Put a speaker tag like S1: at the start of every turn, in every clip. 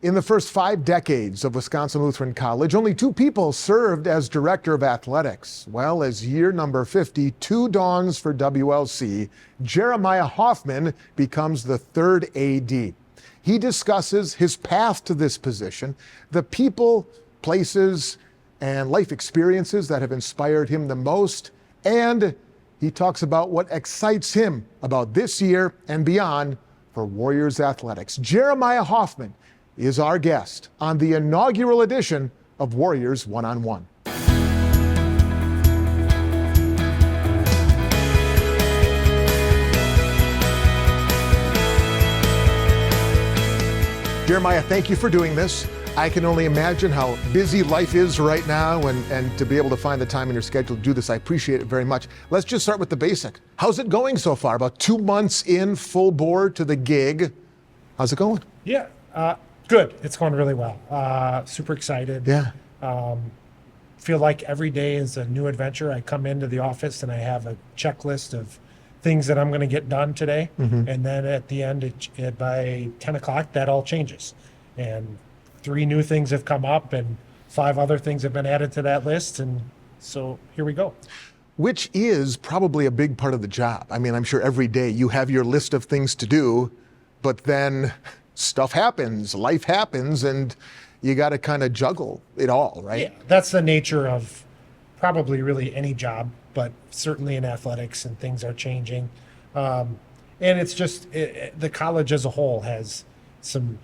S1: In the first 5 decades of Wisconsin Lutheran College, only 2 people served as director of athletics. Well, as year number 52 dawns for WLC, Jeremiah Hoffmann becomes the 3rd AD. He discusses his path to this position, the people, places, and life experiences that have inspired him the most, and he talks about what excites him about this year and beyond for Warriors athletics. Jeremiah Hoffmann is our guest on the inaugural edition of Warriors One-on-One. Jeremiah, thank you for doing this. I can only imagine how busy life is right now, and to be able to find the time in your schedule to do this, I appreciate it very much. Let's just start with the basic. How's it going so far? About 2 months in, full board to the gig. How's it going?
S2: Yeah, good. It's going really well. Super excited.
S1: Yeah.
S2: Feel like every day is a new adventure. I come into the office and I have a checklist of things that I'm going to get done today. And then at the end, by 10 o'clock, that all changes. And 3 new things have come up and 5 other things have been added to that list. And so here we go.
S1: Which is probably a big part of the job. I mean, I'm sure every day you have your list of things to do, but then stuff happens, life happens, and you got to kind of juggle it all, right?
S2: Yeah, that's the nature of probably really any job, but certainly in athletics, and things are changing. And it's just the college as a whole has some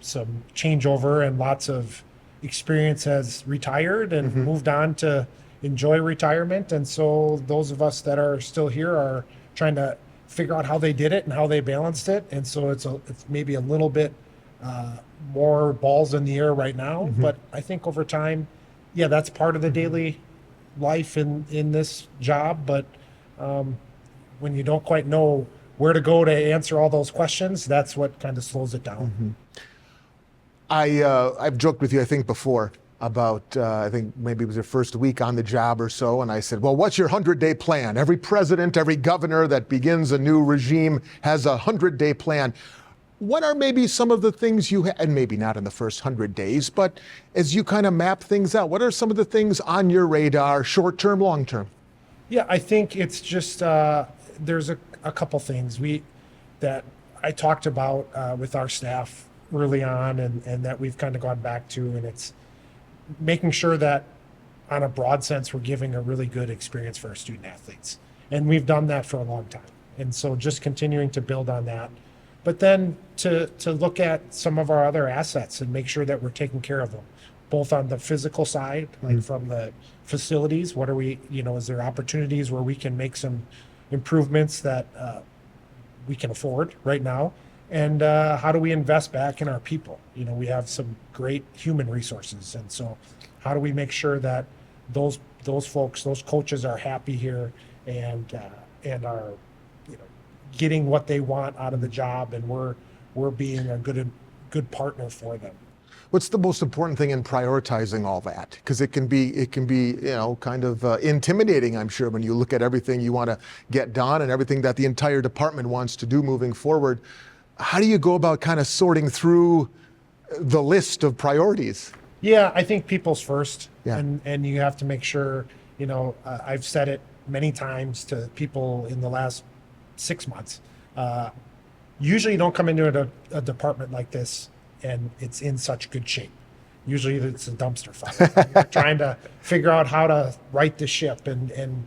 S2: changeover, and lots of experience has retired and moved on to enjoy retirement. And so those of us that are still here are trying to figure out how they did it and how they balanced it. And so it's maybe a little bit more balls in the air right now, but I think over time, yeah, that's part of the daily life in this job. But when you don't quite know where to go to answer all those questions, that's what kind of slows it down.
S1: I've joked with you, I think, before about, I think maybe it was your first week on the job or so, and I said, well, what's your 100-day plan? Every president, every governor that begins a new regime has a 100-day plan. What are maybe some of the things and maybe not in the first 100 days, but as you kind of map things out, what are some of the things on your radar, short-term, long-term?
S2: Yeah, I think it's just, there's a couple things that I talked about with our staff early on, and that we've kind of gone back to, and it's making sure that on a broad sense, we're giving a really good experience for our student athletes. And we've done that for a long time. And so just continuing to build on that. But then to look at some of our other assets and make sure that we're taking care of them, both on the physical side, like from the facilities, what are we, is there opportunities where we can make some improvements that we can afford right now? And how do we invest back in our people? We have some great human resources. And so how do we make sure that those folks, those coaches are happy here and are getting what they want out of the job, and we're being a good partner for them.
S1: What's the most important thing in prioritizing all that? Because it can be kind of intimidating, I'm sure, when you look at everything you want to get done and everything that the entire department wants to do moving forward. How do you go about kind of sorting through the list of priorities?
S2: Yeah, I think people's first.
S1: Yeah.
S2: And you have to make sure, I've said it many times to people in the last 6 months. Usually you don't come into a department like this and it's in such good shape. Usually it's a dumpster fire. You're trying to figure out how to right the ship, and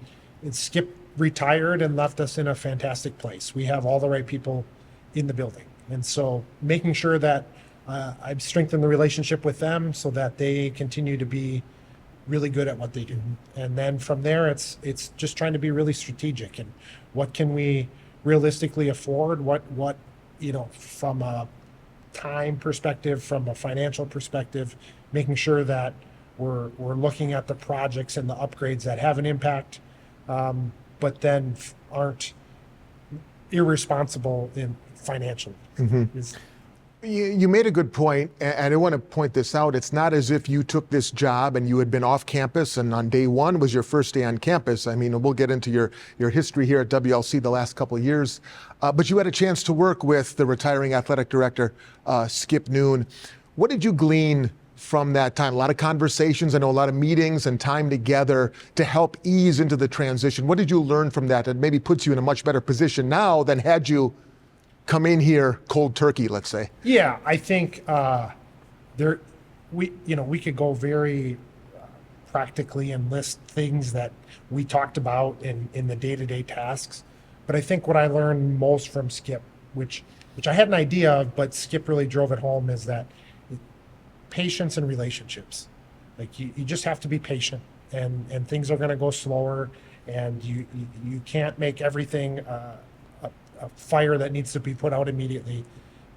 S2: Skip retired and left us in a fantastic place. We have all the right people in the building. And so making sure that I've strengthened the relationship with them so that they continue to be really good at what they do. And then from there, it's just trying to be really strategic, and what can we realistically afford, what from a time perspective, from a financial perspective, making sure that we're looking at the projects and the upgrades that have an impact, but then aren't irresponsible in financially.
S1: You made a good point, and I want to point this out. It's not as if you took this job and you had been off campus and on day one was your first day on campus. I mean, we'll get into your history here at WLC the last couple of years, but you had a chance to work with the retiring athletic director, Skip Noon. What did you glean from that time? A lot of conversations, I know a lot of meetings and time together to help ease into the transition. What did you learn from that maybe puts you in a much better position now than had you come in here cold turkey, let's say?
S2: Yeah, I think we could go very practically and list things that we talked about in the day-to-day tasks. But I think what I learned most from Skip, which I had an idea of, but Skip really drove it home, is that patience and relationships. Like you just have to be patient, and things are going to go slower, and you can't make everything a fire that needs to be put out immediately.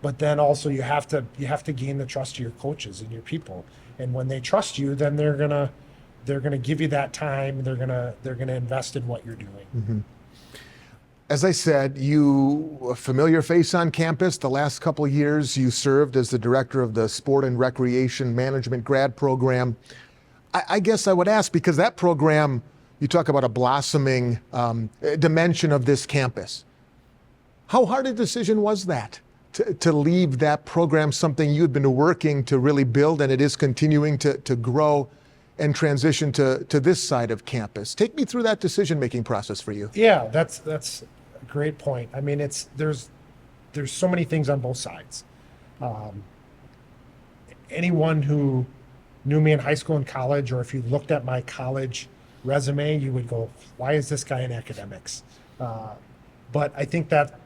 S2: But then also you have to gain the trust of your coaches and your people, and when they trust you, then they're gonna give you that time. They're gonna invest in what you're doing.
S1: Mm-hmm. As I said, you a familiar face on campus. The last couple of years, you served as the director of the Sport and Recreation Management grad program. I guess I would ask, because that program, you talk about a blossoming dimension of this campus. How hard a decision was that to leave that program, something you had been working to really build, and it is continuing to grow and transition to this side of campus? Take me through that decision-making process for you.
S2: Yeah, that's a great point. I mean, there's so many things on both sides. Anyone who knew me in high school and college, or if you looked at my college resume, you would go, why is this guy in academics? But I think that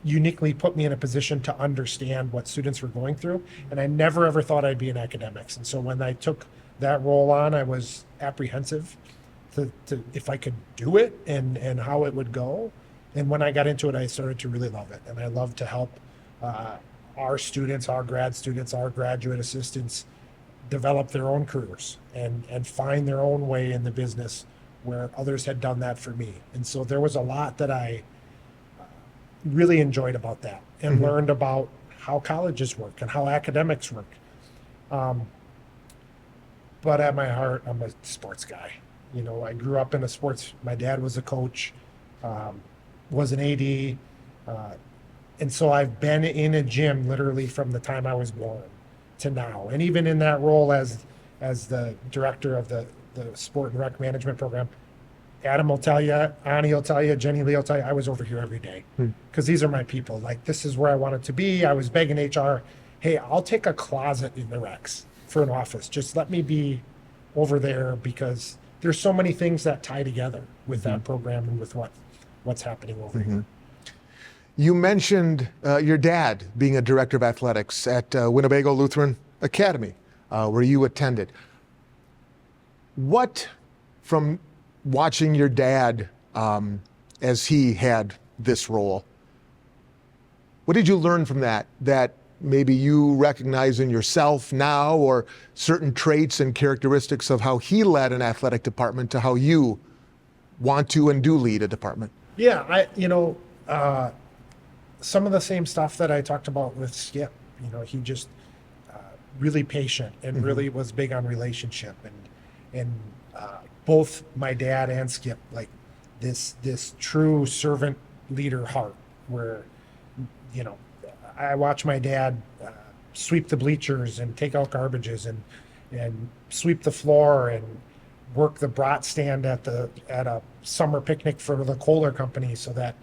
S2: uniquely put me in a position to understand what students were going through, and I never ever thought I'd be in academics. And so when I took that role on, I was apprehensive to if I could do it and how it would go. And when I got into it, I started to really love it. And I love to help our students, our grad students, our graduate assistants develop their own careers and find their own way in the business where others had done that for me. And so there was a lot that I really enjoyed about that, and
S1: Mm-hmm.
S2: learned about how colleges work and how academics work. But at my heart, I'm a sports guy. You know, I grew up in a sports. My dad was a coach, was an AD, and so I've been in a gym literally from the time I was born to now. And even in that role as the director of the Sport and Rec Management program, Adam will tell you, Ani will tell you, Jenny Lee will tell you, I was over here every day because these are my people. Like, this is where I wanted to be. I was begging HR, hey, I'll take a closet in the Recs for an office. Just let me be over there, because there's so many things that tie together with that program and with what's happening over here.
S1: You mentioned your dad being a director of athletics at Winnebago Lutheran Academy, where you attended. What, from watching your dad as he had this role, what did you learn from that maybe you recognize in yourself now, or certain traits and characteristics of how he led an athletic department to how you want to and do lead a department?
S2: Yeah, some of the same stuff that I talked about with Skip. You know, he just really patient and really was big on relationship, and both my dad and Skip, like this true servant leader heart, where, you know, I watch my dad sweep the bleachers and take out garbages and sweep the floor and work the brat stand at a summer picnic for the Kohler company so that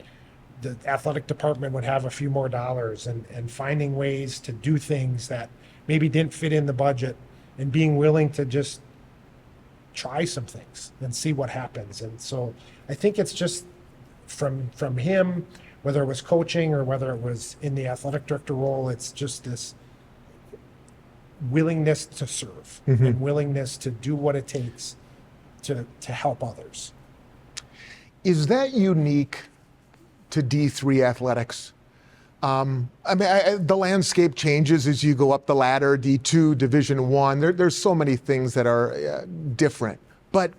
S2: the athletic department would have a few more dollars, and finding ways to do things that maybe didn't fit in the budget, and being willing to just try some things and see what happens. And so I think it's just from him, whether it was coaching or whether it was in the athletic director role, it's just this willingness to serve and willingness to do what it takes to help others.
S1: Is that unique to D3 athletics? The landscape changes as you go up the ladder, D2, Division I. There's so many things that are different. But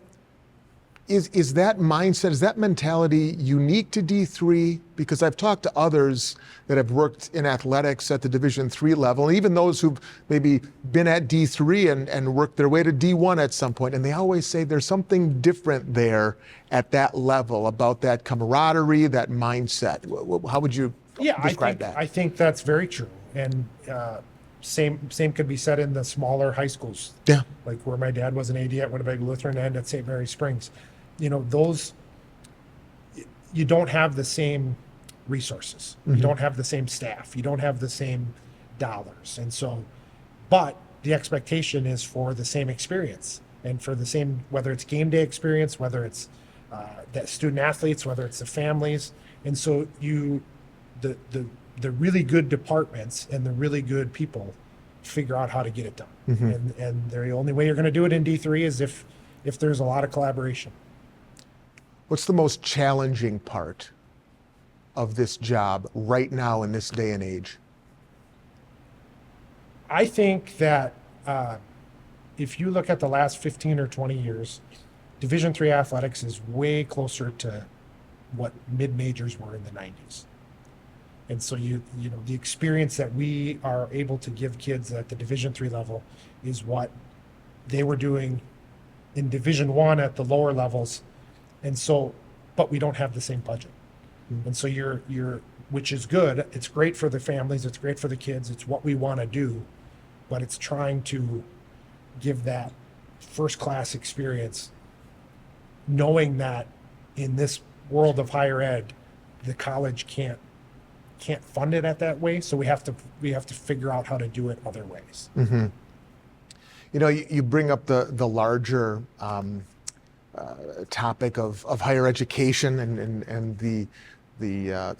S1: is that mindset, is that mentality unique to D3? Because I've talked to others that have worked in athletics at the Division III level, and even those who've maybe been at D3 and worked their way to D1 at some point, and they always say there's something different there at that level about that camaraderie, that mindset. How would you describe that?
S2: I think that's very true. And Same could be said in the smaller high schools,
S1: Yeah.
S2: like where my dad was an AD at Winnipeg Lutheran and at St. Mary Springs. Those, you don't have the same resources. You don't have the same staff. You don't have the same dollars. And so, but the expectation is for the same experience and for the same, whether it's game day experience, whether it's that student athletes, whether it's the families. And so the really good departments and the really good people figure out how to get it done. And the only way you're going to do it in D3 is if there's a lot of collaboration.
S1: What's the most challenging part of this job right now in this day and age?
S2: I think that if you look at the last 15 or 20 years, Division III athletics is way closer to what mid-majors were in the 90s. And so the experience that we are able to give kids at the Division III level is what they were doing in Division I at the lower levels. And so, but we don't have the same budget. And so which is good. It's great for the families. It's great for the kids. It's what we want to do, but it's trying to give that first class experience, knowing that in this world of higher ed, the college can't fund it at that way. So we have to figure out how to do it other ways.
S1: You bring up the larger topic of higher education and the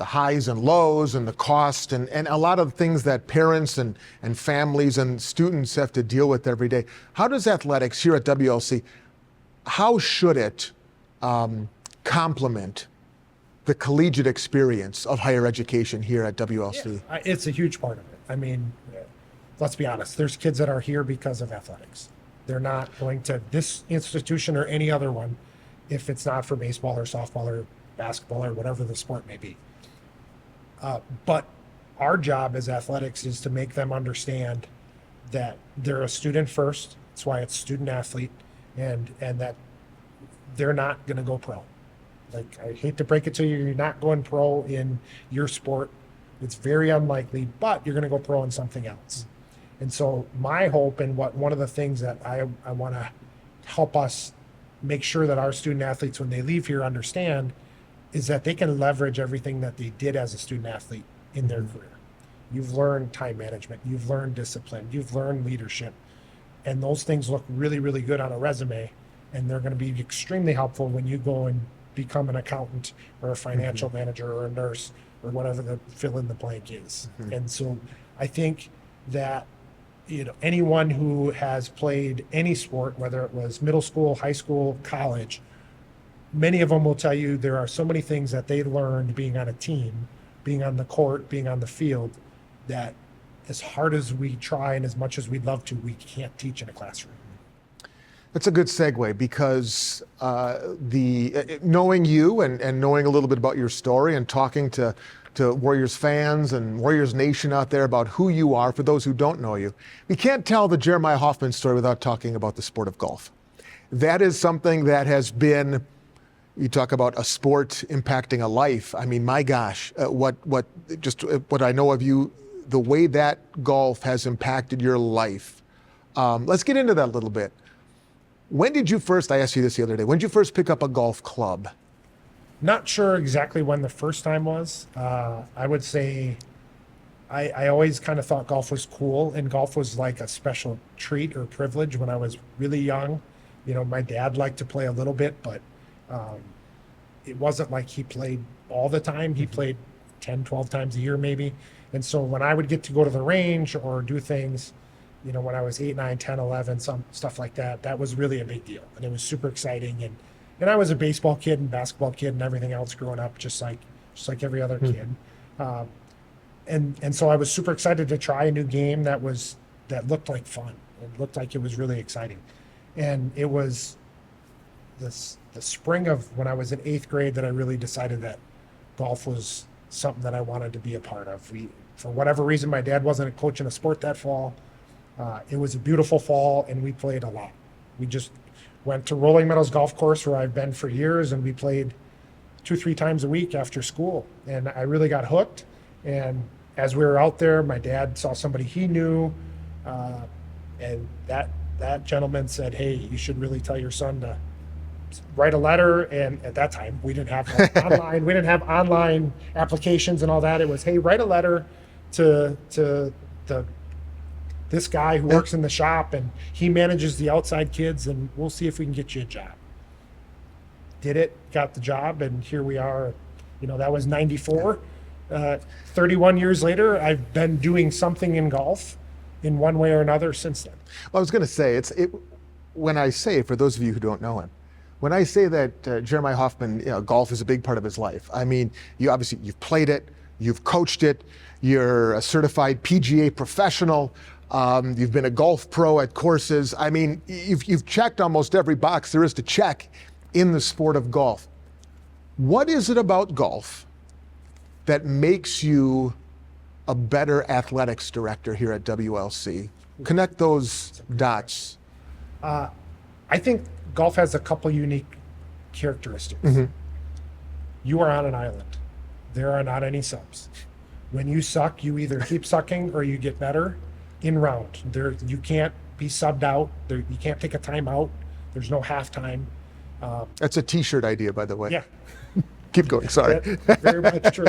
S1: highs and lows and the cost and a lot of things that parents and families and students have to deal with every day. How does athletics here at WLC, how should it complement the collegiate experience of higher education here at WLC?
S2: Yeah, it's a huge part of it. I mean, let's be honest, there's kids that are here because of athletics. They're not going to this institution or any other one if it's not for baseball or softball or basketball or whatever the sport may be. But our job as athletics is to make them understand that they're a student first. That's why it's student athlete, and that they're not going to go pro. Like, I hate to break it to you, you're not going pro in your sport. It's very unlikely, but you're going to go pro in something else. And so my hope and one of the things that I want to help us make sure that our student athletes, when they leave here, understand is that they can leverage everything that they did as a student athlete in their career. You've learned time management, you've learned discipline, you've learned leadership, and those things look really, really good on a resume, and they're going to be extremely helpful when you go and become an accountant or a financial manager or a nurse or whatever the fill in the blank is. And so I think that anyone who has played any sport, whether it was middle school, high school, college, many of them will tell you there are so many things that they learned being on a team, being on the court, being on the field, that as hard as we try and as much as we'd love to, we can't teach in a classroom.
S1: That's a good segue because knowing you and knowing a little bit about your story and talking to Warriors fans and Warriors Nation out there about who you are, for those who don't know you, we can't tell the Jeremiah Hoffmann story without talking about the sport of golf. That is something that has been, you talk about a sport impacting a life. I mean, my gosh, what I know of you, the way that golf has impacted your life. Let's get into that a little bit. When did you first, I asked you this the other day, when did you first pick up a golf club?
S2: Not sure exactly when the first time was. I would say I always kind of thought golf was cool, and golf was like a special treat or privilege when I was really young. My dad liked to play a little bit, but it wasn't like he played all the time. He played 10, 12 times a year maybe. And so when I would get to go to the range or do things, when I was 8, 9, 10, 11, some stuff like that, that was really a big deal. And it was super exciting. And I was a baseball kid and basketball kid and everything else growing up, just like every other kid. And so I was super excited to try a new game that looked like fun. It looked like it was really exciting. And it was the spring of when I was in 8th grade that I really decided that golf was something that I wanted to be a part of. For whatever reason, my dad wasn't coaching a sport that fall. It was a beautiful fall, and we played a lot. We just went to Rolling Meadows Golf Course, where I've been for years, and we played 2-3 times a week after school. And I really got hooked. And as we were out there, my dad saw somebody he knew And that gentleman said, "Hey, you should really tell your son to write a letter." And at that time, we didn't have online applications and all that. It was, "Hey, write a letter to the this guy who works in the shop, and he manages the outside kids, and we'll see if we can get you a job." Did it, got the job, and here we are. That was 94. 31 years later, I've been doing something in golf in one way or another since then.
S1: Well, I was going to say, when I say, for those of you who don't know him, when I say that Jeremiah Hoffmann, golf is a big part of his life, I mean, you've played it, you've coached it, you're a certified PGA professional, you've been a golf pro at courses. I mean, you've checked almost every box there is to check in the sport of golf. What is it about golf that makes you a better athletics director here at WLC? Connect those dots.
S2: I think golf has a couple unique characteristics. You are on an island. There are not any subs. When you suck, you either keep sucking or you get better in round. You can't be subbed out. You can't take a timeout. There's no halftime.
S1: That's a T-shirt idea, by the way.
S2: Yeah.
S1: Keep going, sorry.
S2: Very much true.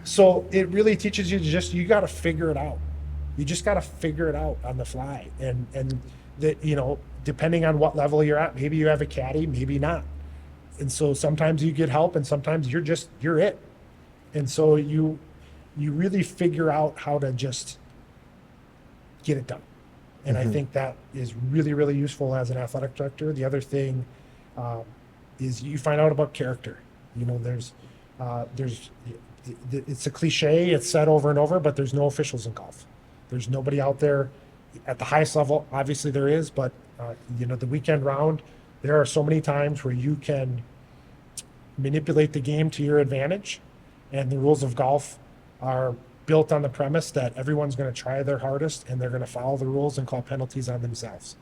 S2: So it really teaches you you got to figure it out. You just got to figure it out on the fly. And that, depending on what level you're at, maybe you have a caddy, maybe not. And so sometimes you get help and sometimes you're it. And so you really figure out how to just get it done. And I think that is really, really useful as an athletic director. The other thing is you find out about character. It's a cliche, it's said over and over, but there's no officials in golf. There's nobody out there at the highest level. Obviously there is, but the weekend round, there are so many times where you can manipulate the game to your advantage. And the rules of golf are built on the premise that everyone's going to try their hardest and they're going to follow the rules and call penalties on themselves.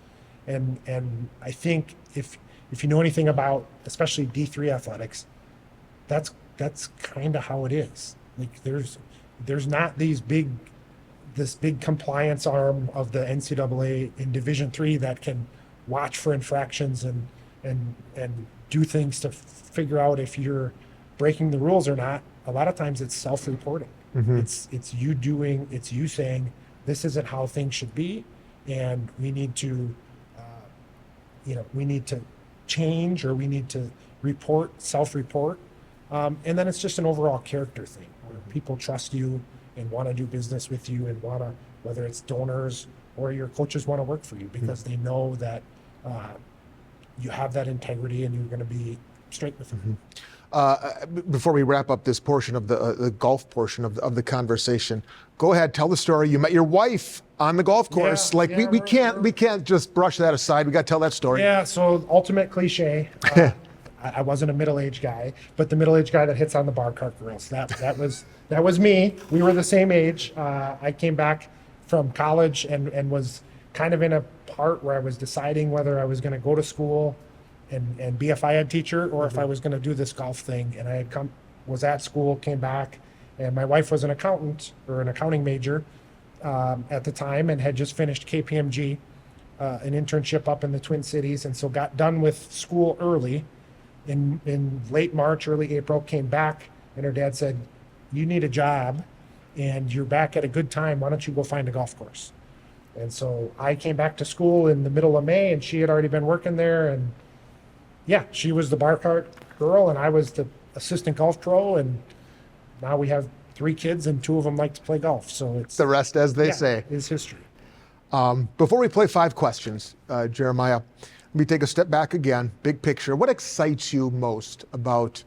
S2: And I think if you know anything about, especially D3 athletics, that's kind of how it is. Like there's not this big compliance arm of the NCAA in Division III that can watch for infractions and do things to figure out if you're breaking the rules or not. A lot of times it's self-reporting. It's you saying this isn't how things should be, and we need to change, or we need to self-report. And then it's just an overall character thing where people trust you and want to do business with you and whether it's donors or your coaches want to work for you because they know that you have that integrity and you're going to be straight with them.
S1: Before we wrap up this portion of the golf portion of the conversation, go ahead, tell the story. You met your wife on the golf course. We can't just brush that aside. We got to tell that story.
S2: Yeah. So ultimate cliche. I wasn't a middle-aged guy, but the middle-aged guy that hits on the bar cart girls. That was me. We were the same age. I came back from college and was kind of in a part where I was deciding whether I was going to go to school and be a Phi Ed teacher or if I was going to do this golf thing. And I was at school, came back, and my wife was an accountant or an accounting major at the time and had just finished KPMG, an internship up in the Twin Cities, and so got done with school early. In late March, early April, came back, and her dad said, "You need a job, and you're back at a good time. Why don't you go find a golf course?" And so I came back to school in the middle of May, and she had already been working there. And yeah, she was the bar cart girl, and I was the assistant golf pro. And now we have 3 kids, and 2 of them like to play golf. So it's
S1: the rest, as they say,
S2: is history.
S1: Before we play 5 questions, Jeremiah, let me take a step back again, big picture. What excites you most about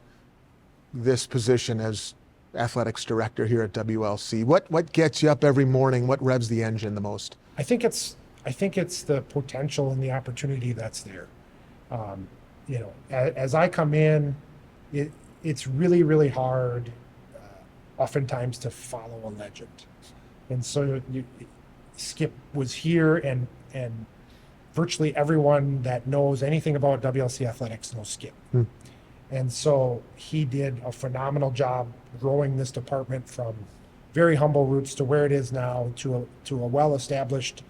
S1: this position as athletics director here at WLC? What gets you up every morning? What revs the engine the most?
S2: I think it's the potential and the opportunity that's there. As I come in, it's really, really hard, oftentimes, to follow a legend. And so Skip was here, and virtually everyone that knows anything about WLC athletics knows Skip. And so he did a phenomenal job growing this department from very humble roots to where it is now, to a well-established,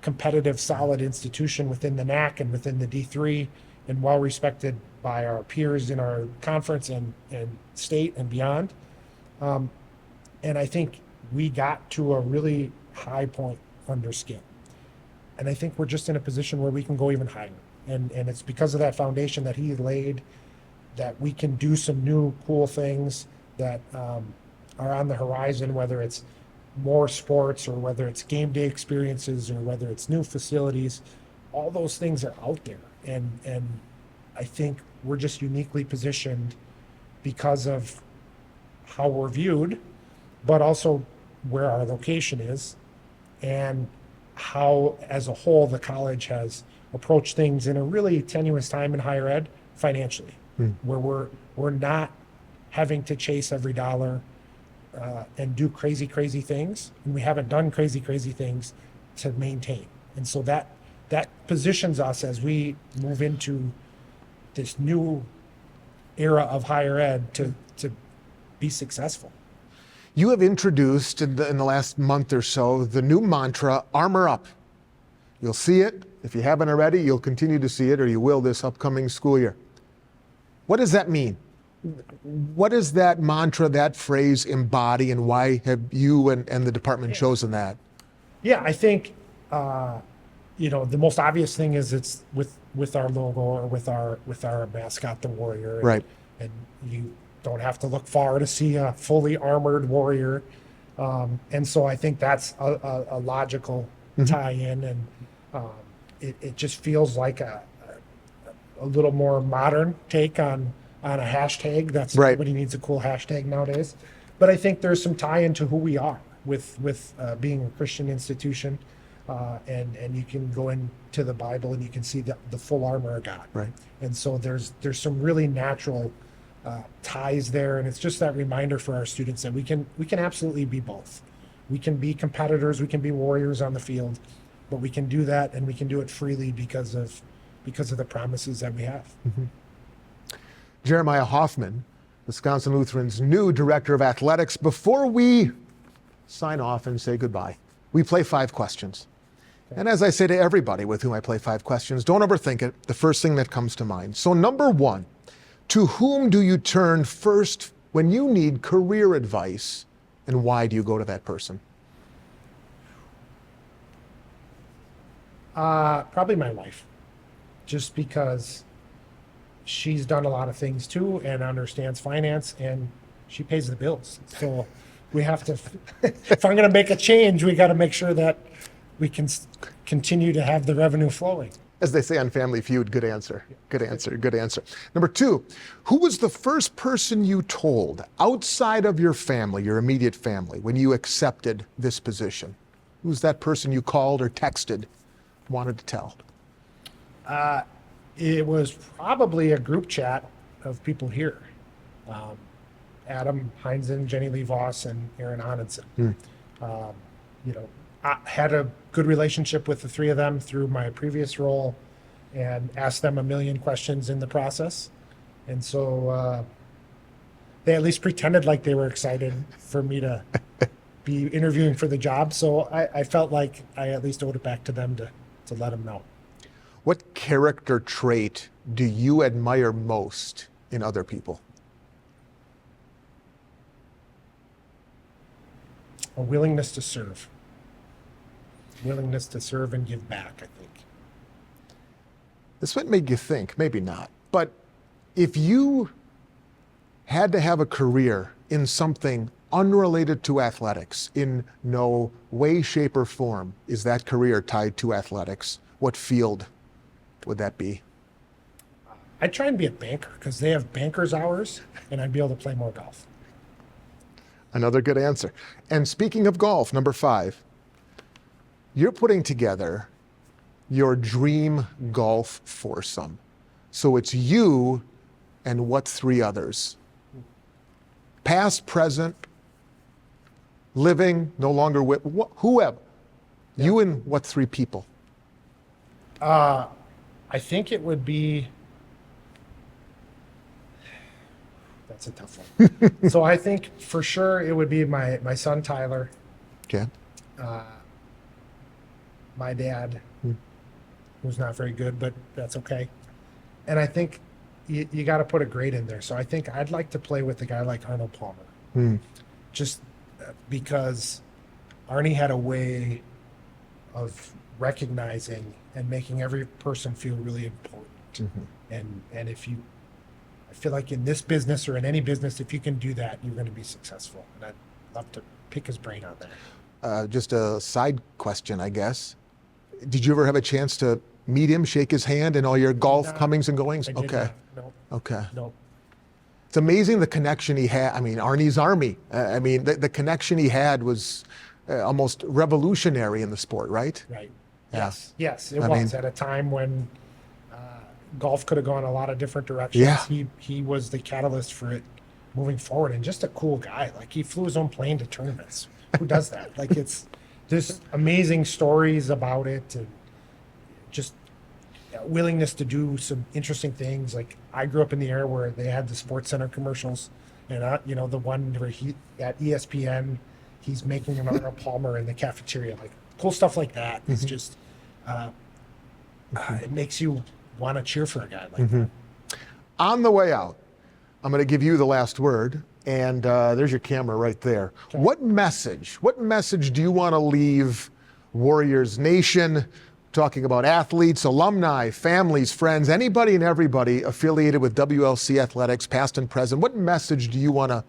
S2: competitive, solid institution within the NAC and within the D3, and well respected by our peers in our conference and state and beyond. And I think we got to a really high point under Skip. And I think we're just in a position where we can go even higher. And it's because of that foundation that he laid that we can do some new cool things that are on the horizon, whether it's more sports or whether it's game day experiences or whether it's new facilities. All those things are out there. And I think we're just uniquely positioned because of how we're viewed, but also where our location is and how, as a whole, the college has approached things in a really tenuous time in higher ed financially, where we're not having to chase every dollar and do crazy things, and we haven't done crazy things to maintain. And so that positions us as we move into this new era of higher ed to be successful.
S1: You have introduced in the last month or so the new mantra, armor up. You'll see it. If you haven't already, you'll continue to see it, or you will this upcoming school year. What does that mean? What does that mantra, that phrase embody, and why have you and the department chosen that?
S2: Yeah, I think the most obvious thing is it's with our logo or with our mascot, the warrior. And,
S1: right.
S2: And you don't have to look far to see a fully armored warrior. And so I think that's a logical tie-in, and it just feels like a little more modern take on a hashtag. That's
S1: right.
S2: Everybody needs a cool hashtag nowadays. But I think there's some tie-in to who we are with being a Christian institution. And you can go into the Bible and you can see the full armor of God.
S1: Right.
S2: And so there's some really natural ties there, and it's just that reminder for our students that we can absolutely be both. We can be competitors, we can be warriors on the field, but we can do that, and we can do it freely because of the promises that we have.
S1: Jeremiah Hoffmann, Wisconsin Lutheran's new director of athletics. Before we sign off and say goodbye, we play 5 questions. And as I say to everybody with whom I play 5 questions, don't overthink it. The first thing that comes to mind. So number 1, to whom do you turn first when you need career advice, and why do you go to that person?
S2: Probably my wife, just because she's done a lot of things too and understands finance, and she pays the bills. So we have to, if I'm going to make a change, we got to make sure that we can continue to have the revenue flowing.
S1: As they say on Family Feud, good answer. Good answer. Good answer. Number 2, who was the first person you told outside of your family, your immediate family, when you accepted this position? Who was that person you called or texted, wanted to tell?
S2: It was probably a group chat of people here. Adam Heinzen, Jenny Lee Voss, and Aaron Onenson. I had a good relationship with the 3 of them through my previous role and asked them a million questions in the process. And so they at least pretended like they were excited for me to be interviewing for the job. So I felt like I at least owed it back to them to let them know.
S1: What character trait do you admire most in other people?
S2: A willingness to serve. Willingness to serve and give back, I think.
S1: This might make you think, maybe not, but if you had to have a career in something unrelated to athletics, in no way, shape, or form is that career tied to athletics, what field would that be?
S2: I'd try and be a banker because they have banker's hours, and I'd be able to play more golf.
S1: Another good answer. And speaking of golf, number 5, you're putting together your dream golf foursome. So it's you and what 3 others? Past, present, living, no longer with, whoever. Yeah. You and what 3 people?
S2: I think it would be That's a tough one. So I think for sure it would be my son Tyler,
S1: Okay.
S2: my dad, who's not very good, but that's okay. And I think you got to put a grade in there. So I think I'd like to play with a guy like Arnold Palmer, just because Arnie had a way of recognizing and making every person feel really important. And if you, I feel like in this business or in any business, if you can do that, you're going to be successful. And I'd love to pick his brain on that.
S1: Just a side question, I guess. Did you ever have a chance to meet him, shake his hand, in all your golf comings and goings?
S2: I did
S1: Okay.
S2: not. No.
S1: Okay.
S2: No.
S1: It's amazing the connection he had. I mean, Arnie's Army. I mean, the connection he had was almost revolutionary in the sport, right?
S2: Right.
S1: Yeah.
S2: Yes, it
S1: I
S2: was
S1: mean-
S2: at a time when golf could have gone a lot of different directions.
S1: Yeah.
S2: He was the catalyst for it moving forward, and just a cool guy. Like, he flew his own plane to tournaments. Who does that? Like, it's there's amazing stories about it, and just willingness to do some interesting things. Like, I grew up in the era where they had the Sports Center commercials, and the one where he at ESPN, he's making an Arnold Palmer in the cafeteria. Like, cool stuff like that. It's just it makes you want to cheer for a guy like that.
S1: On the way out, I'm going to give you the last word, and there's your camera right there.
S2: Okay.
S1: What message do you want to leave Warriors Nation, talking about athletes, alumni, families, friends, anybody and everybody affiliated with WLC athletics, past and present? What message do you want to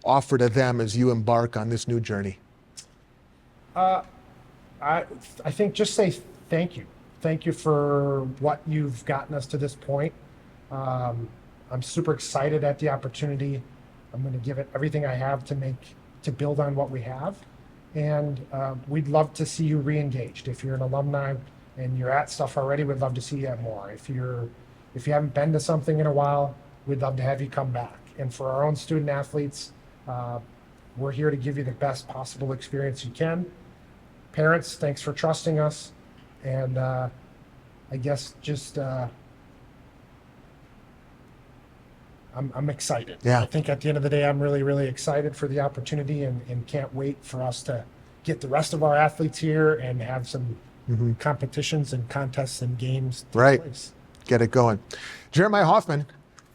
S1: offer to them as you embark on this new journey?
S2: I think just say thank you. Thank you for what you've gotten us to this point. I'm super excited at the opportunity. I'm going to give it everything I have to build on what we have. And we'd love to see you re-engaged. If you're an alumni and you're at stuff already, we'd love to see you at more. If you haven't been to something in a while, we'd love to have you come back. And for our own student athletes, we're here to give you the best possible experience you can. Parents, thanks for trusting us. And I guess just I'm excited.
S1: Yeah.
S2: I think at the end of the day, I'm really, really excited for the opportunity, and can't wait for us to get the rest of our athletes here and have some competitions and contests and games take
S1: Right.
S2: place.
S1: Get it going. Jeremiah Hoffmann,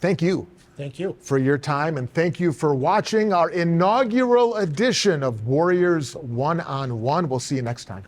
S1: thank you
S2: Thank you.
S1: for your time, and thank you for watching our inaugural edition of Warriors One on One. We'll see you next time.